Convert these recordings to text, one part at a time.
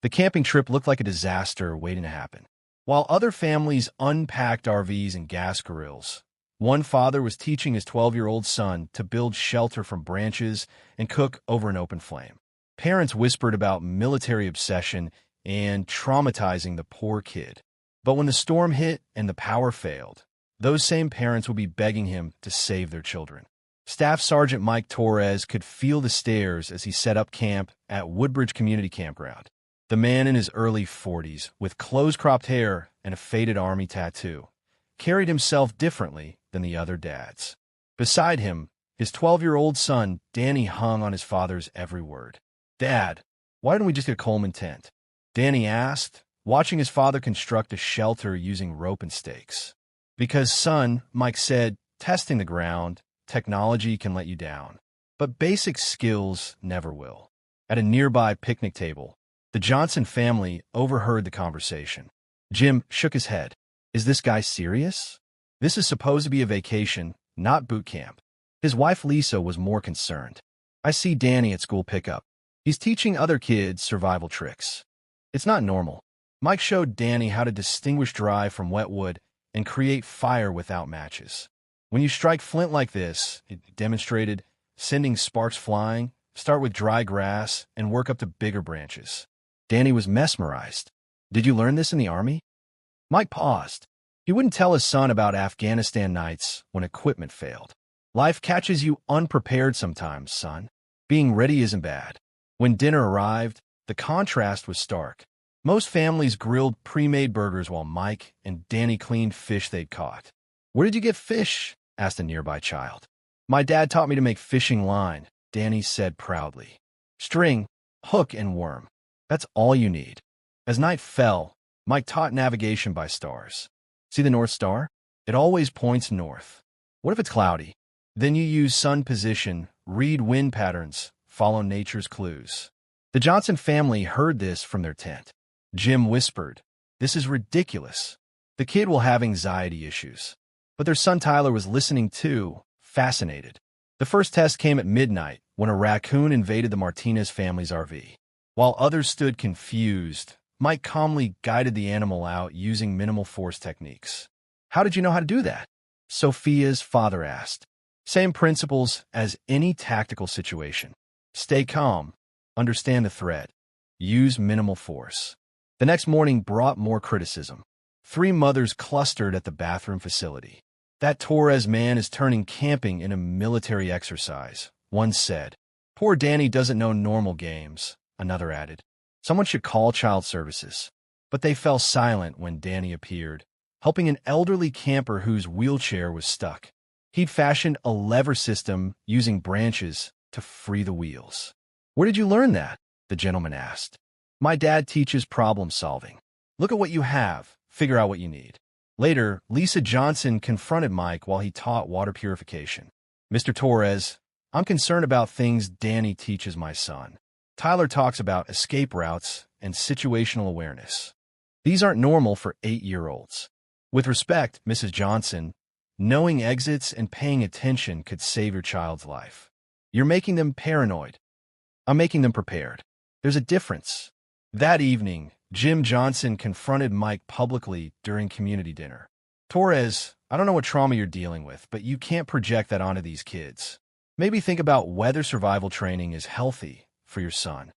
The camping trip looked like a disaster waiting to happen. While other families unpacked RVs and gas grills, one father was teaching his 12-year-old son to build shelter from branches and cook over an open flame. Parents whispered about military obsession and traumatizing the poor kid. But when the storm hit and the power failed, those same parents would be begging him to save their children. Staff Sergeant Mike Torres could feel the stares as he set up camp at Woodbridge Community Campground. The man in his early 40s, with close-cropped hair and a faded army tattoo, carried himself differently than the other dads. Beside him, his 12-year-old son, Danny, hung on his father's every word. "Dad, why didn't we just get a Coleman tent?" Danny asked, watching his father construct a shelter using rope and stakes. "Because, son," Mike said, "testing the ground, technology can let you down. But basic skills never will." At a nearby picnic table, the Johnson family overheard the conversation. Jim shook his head. "Is this guy serious? This is supposed to be a vacation, not boot camp." His wife Lisa was more concerned. "I see Danny at school pickup. He's teaching other kids survival tricks. It's not normal." Mike showed Danny how to distinguish dry from wet wood and create fire without matches. "When you strike flint like this," it demonstrated, sending sparks flying, "start with dry grass and work up to bigger branches." Danny was mesmerized. "Did you learn this in the Army?" Mike paused. He wouldn't tell his son about Afghanistan nights when equipment failed. "Life catches you unprepared sometimes, son. Being ready isn't bad." When dinner arrived, the contrast was stark. Most families grilled pre-made burgers while Mike and Danny cleaned fish they'd caught. "Where did you get fish?" asked a nearby child. "My dad taught me to make fishing line," Danny said proudly. "String, hook, and worm. That's all you need." As night fell, Mike taught navigation by stars. "See the North Star? It always points north. What if it's cloudy? Then you use sun position, read wind patterns, follow nature's clues." The Johnson family heard this from their tent. Jim whispered, "This is ridiculous. The kid will have anxiety issues." But their son Tyler was listening too, fascinated. The first test came at midnight when a raccoon invaded the Martinez family's RV. While others stood confused, Mike calmly guided the animal out using minimal force techniques. "How did you know how to do that?" Sophia's father asked. "Same principles as any tactical situation. Stay calm, understand the threat, use minimal force." The next morning brought more criticism. 3 mothers clustered at the bathroom facility. "That Torres man is turning camping into military exercise," one said. "Poor Danny doesn't know normal games," another added. "Someone should call child services." But they fell silent when Danny appeared, helping an elderly camper whose wheelchair was stuck. He'd fashioned a lever system using branches to free the wheels. "Where did you learn that?" the gentleman asked. "My dad teaches problem solving. Look at what you have, figure out what you need." Later, Lisa Johnson confronted Mike while he taught water purification. "Mr. Torres, I'm concerned about things Danny teaches my son. Tyler talks about escape routes and situational awareness. These aren't normal for 8-year-olds. With respect, Mrs. Johnson, knowing exits and paying attention could save your child's life. You're making them paranoid. I'm making them prepared. There's a difference." That evening, Jim Johnson confronted Mike publicly during community dinner. "Torres, I don't know what trauma you're dealing with, but you can't project that onto these kids. Maybe think about whether survival training is healthy for your son."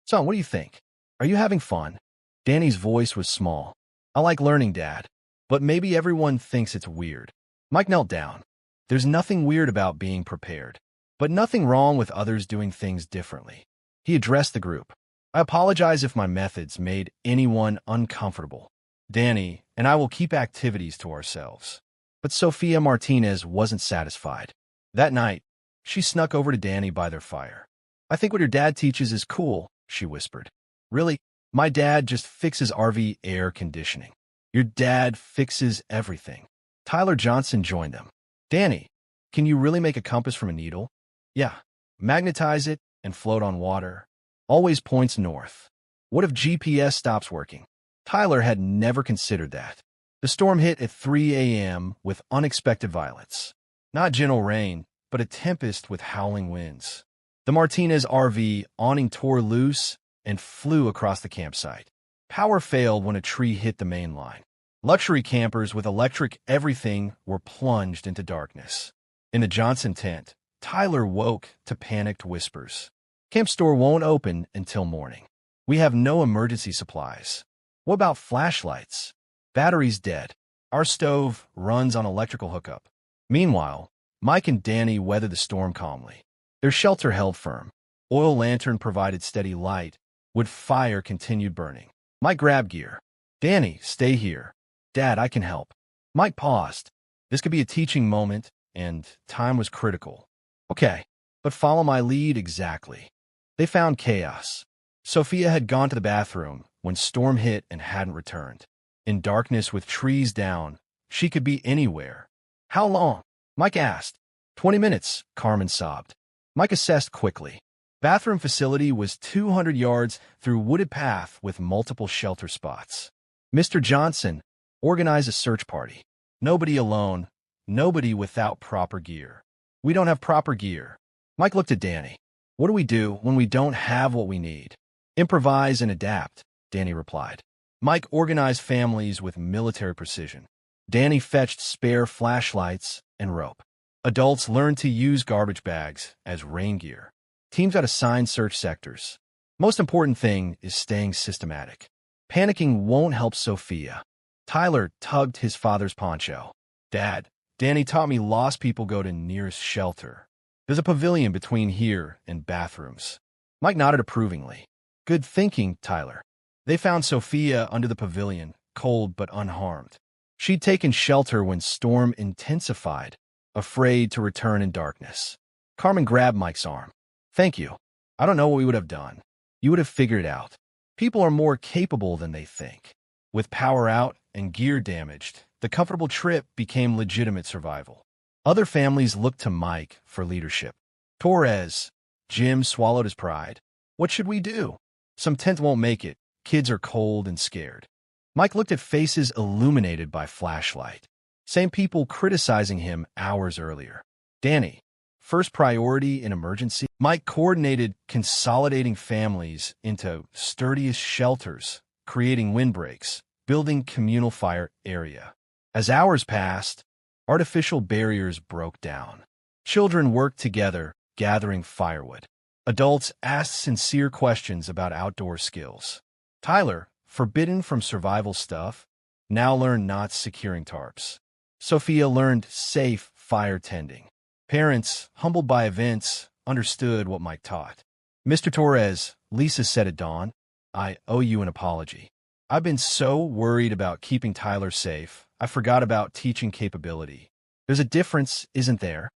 "Son, what do you think? Are you having fun?" Danny's voice was small. "I like learning, Dad, but maybe everyone thinks it's weird." Mike knelt down. "There's nothing weird about being prepared, but nothing wrong with others doing things differently." He addressed the group. "I apologize if my methods made anyone uncomfortable. Danny and I will keep activities to ourselves." But Sophia Martinez wasn't satisfied. That night, she snuck over to Danny by their fire. "I think what your dad teaches is cool," she whispered. "Really? My dad just fixes RV air conditioning." "Your dad fixes everything." Tyler Johnson joined them. "Danny, can you really make a compass from a needle?" "Yeah. Magnetize it and float on water. Always points north." "What if GPS stops working?" Tyler had never considered that. The storm hit at 3 a.m. with unexpected violence. Not gentle rain, but a tempest with howling winds. The Martinez RV awning tore loose, and flew across the campsite. Power failed when a tree hit the main line. Luxury campers with electric everything were plunged into darkness. In the Johnson tent, Tyler woke to panicked whispers. Camp store won't open until morning. We have no emergency supplies. What about flashlights? Battery's dead. Our stove runs on electrical hookup. Meanwhile, Mike and Danny weathered the storm calmly. Their shelter held firm. Oil lantern provided steady light. Wood fire continued burning. Mike grabbed gear. Danny, stay here. Dad, I can help. Mike paused. This could be a teaching moment, and time was critical. Okay, but follow my lead exactly. They found chaos. Sophia had gone to the bathroom when storm hit and hadn't returned. In darkness with trees down, she could be anywhere. How long? Mike asked. 20 minutes, Carmen sobbed. Mike assessed quickly. Bathroom facility was 200 yards through wooded path with multiple shelter spots. Mr. Johnson organized a search party. Nobody alone, nobody without proper gear. We don't have proper gear. Mike looked at Danny. What do we do when we don't have what we need? Improvise and adapt, Danny replied. Mike organized families with military precision. Danny fetched spare flashlights and rope. Adults learned to use garbage bags as rain gear. Teams got assigned search sectors. Most important thing is staying systematic. Panicking won't help Sophia. Tyler tugged his father's poncho. Dad, Danny taught me lost people go to nearest shelter. There's a pavilion between here and bathrooms. Mike nodded approvingly. Good thinking, Tyler. They found Sophia under the pavilion, cold but unharmed. She'd taken shelter when storm intensified, afraid to return in darkness. Carmen grabbed Mike's arm. Thank you. I don't know what we would have done. You would have figured it out. People are more capable than they think. With power out and gear damaged, the comfortable trip became legitimate survival. Other families looked to Mike for leadership. Torres, Jim swallowed his pride. What should we do? Some tent won't make it. Kids are cold and scared. Mike looked at faces illuminated by flashlight. Same people criticizing him hours earlier. Danny, first priority in emergency. Mike coordinated consolidating families into sturdiest shelters, creating windbreaks, building communal fire area. As hours passed, artificial barriers broke down. Children worked together, gathering firewood. Adults asked sincere questions about outdoor skills. Tyler, forbidden from survival stuff, now learned knots securing tarps. Sophia learned safe fire tending. Parents, humbled by events, understood what Mike taught. Mr. Torres, Lisa said at dawn, I owe you an apology. I've been so worried about keeping Tyler safe, I forgot about teaching capability. There's a difference, isn't there?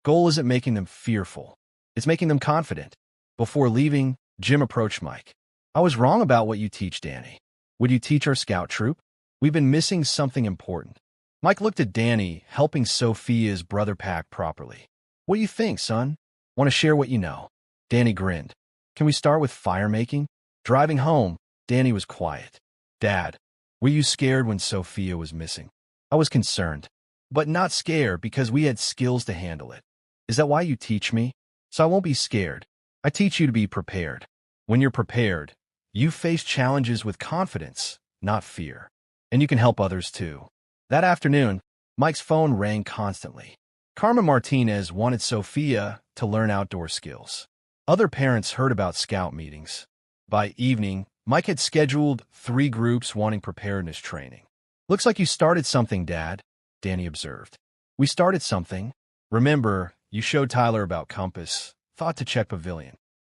Goal isn't making them fearful. It's making them confident. Before leaving, Jim approached Mike. I was wrong about what you teach, Danny. Would you teach our scout troop? We've been missing something important. Mike looked at Danny, helping Sophia's brother pack properly. What do you think, son? Want to share what you know? Danny grinned. Can we start with fire making? Driving home, Danny was quiet. Dad, were you scared when Sophia was missing? I was concerned, but not scared because we had skills to handle it. Is that why you teach me? So I won't be scared. I teach you to be prepared. When you're prepared, you face challenges with confidence, not fear. And you can help others too. That afternoon, Mike's phone rang constantly. Carmen Martinez wanted Sophia to learn outdoor skills. Other parents heard about scout meetings. By evening, Mike had scheduled 3 groups wanting preparedness training. Looks like you started something, Dad, Danny observed. We started something. Remember, you showed Tyler about compass, thought to check pavilion.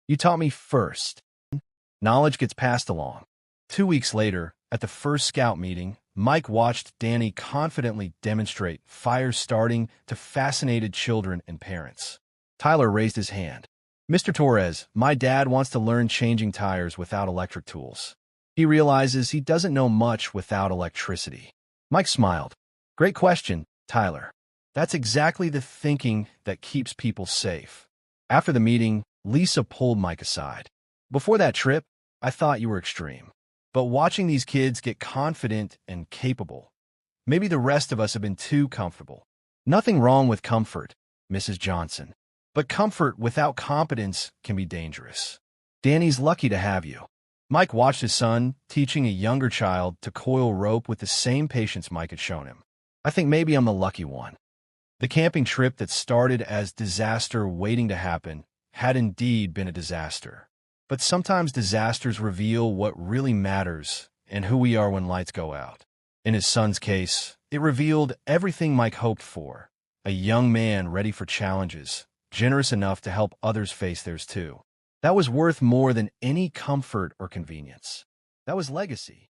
You taught me first. Knowledge gets passed along. 2 weeks later, at the first scout meeting, Mike watched Danny confidently demonstrate fire starting to fascinated children and parents. Tyler raised his hand. Mr. Torres, my dad wants to learn changing tires without electric tools. He realizes he doesn't know much without electricity. Mike smiled. Great question, Tyler. That's exactly the thinking that keeps people safe. After the meeting, Lisa pulled Mike aside. Before that trip, I thought you were extreme. But watching these kids get confident and capable, maybe the rest of us have been too comfortable. Nothing wrong with comfort, Mrs. Johnson. But comfort without competence can be dangerous. Danny's lucky to have you. Mike watched his son teaching a younger child to coil rope with the same patience Mike had shown him. I think maybe I'm the lucky one. The camping trip that started as disaster waiting to happen had indeed been a disaster. But sometimes disasters reveal what really matters and who we are when lights go out. In his son's case, it revealed everything Mike hoped for: a young man ready for challenges, generous enough to help others face theirs too. That was worth more than any comfort or convenience. That was legacy.